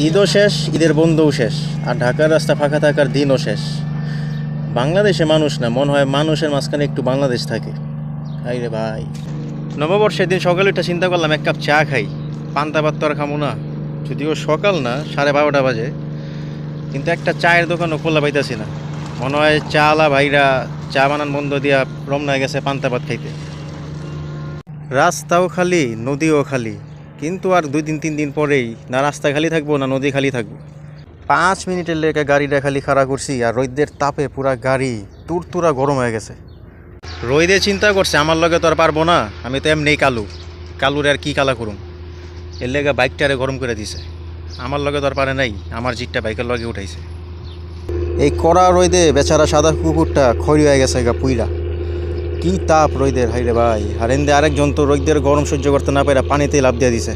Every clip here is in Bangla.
ঈদও শেষ, ঈদের বন্ধও শেষ, আর ঢাকার রাস্তা ফাঁকা থাকার দিনও শেষ। বাংলাদেশে মানুষ না, মনে হয় মানুষের মাঝখানে একটু বাংলাদেশ থাকে। হাই রে ভাই, নববর্ষের দিন সকালে একটা চিন্তা করলাম এক কাপ চা খাই। পান্তা ভাত তো আর খামো না, যদিও সকাল না, 12:30 বাজে, কিন্তু একটা চায়ের দোকানও খোলা পাইতেছি না। মনে হয় চাওয়ালা ভাইরা চা বানান বন্ধ দিয়া রমনা গেছে পান্তা ভাত খাইতে। রাস্তাও খালি, নদীও খালি, কিন্তু আর 2-3 দিন পরেই না রাস্তা খালি থাকবো না নদী খালি থাকবো। 5 মিনিটের লেগে গাড়িটা খালি খাড়া করছি, আর রোদের তাপে পুরা গাড়ি তুরতুরা গরম হয়ে গেছে। রোদে চিন্তা করছে আমার লগে তো আর পারবো না, আমি তো এমনি কালুরে আর কি কালা করুম। এর লেগে বাইকটারে গরম করে দিছে। আমার লগে তো আর পারে নাই, আমার জিটটা বাইকের লগে উঠাইছে। এই কড়া রোদে বেচারা সাদা কুকুরটা খড়ি হয়ে গেছে গা পুইরা। কি তাপ রোদের, হাইরে ভাই। আর এন্দে আরেকজন তো রোদের গরম সহ্য করতে না পারে পানিতে লাফ দিয়ে দিছে।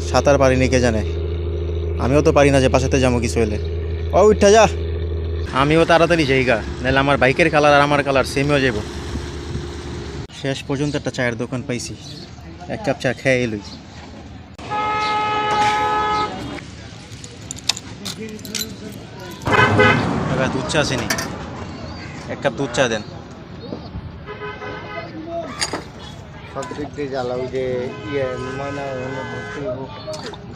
সাঁতার পারিনি কে জানে, আমিও তো পারি না যে পাশাতে যাবো কিছু হলে। ও উঠা যা, আমিও তাড়াতাড়ি যাইগা, নাহলে আমার বাইকের কালার আর আমার কালার সেম হয়ে যাব। শেষ পর্যন্ত একটা চায়ের দোকান পাইছি, এক কাপ চা খেয়ে এলুই। দুধ চা আসেনি, এক কাপ দুধ চা দেন। সব দিক দিয়ে জ্বালা, ওই যে ইয়ে ময়না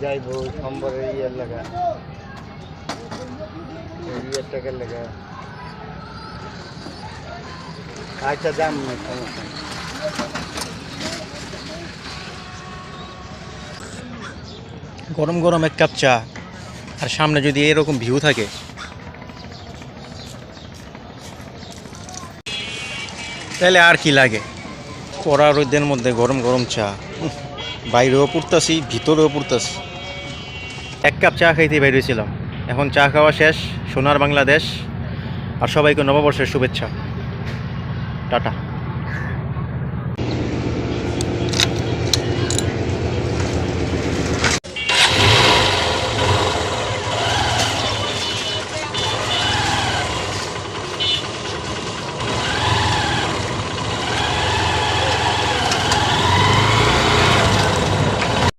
যাইব সম্বরের ইয়ের লেগা, ইয়ের টাকার লেগা। আচ্ছা দাম নেই, সমস্যা নেই। গরম গরম এক কাপ চা, আর সামনে যদি এরকম ভিউ থাকে, তাহলে আর কি লাগে। কড়া রোদের মধ্যে গরম গরম চা, বাইরেও পড়তাছি ভিতরেও পড়তাছি। এক কাপ চা খাইতে বাইরেছিলাম, এখন চা খাওয়া শেষ। সোনার বাংলাদেশ, আর সবাইকে নববর্ষের শুভেচ্ছা। টাটা।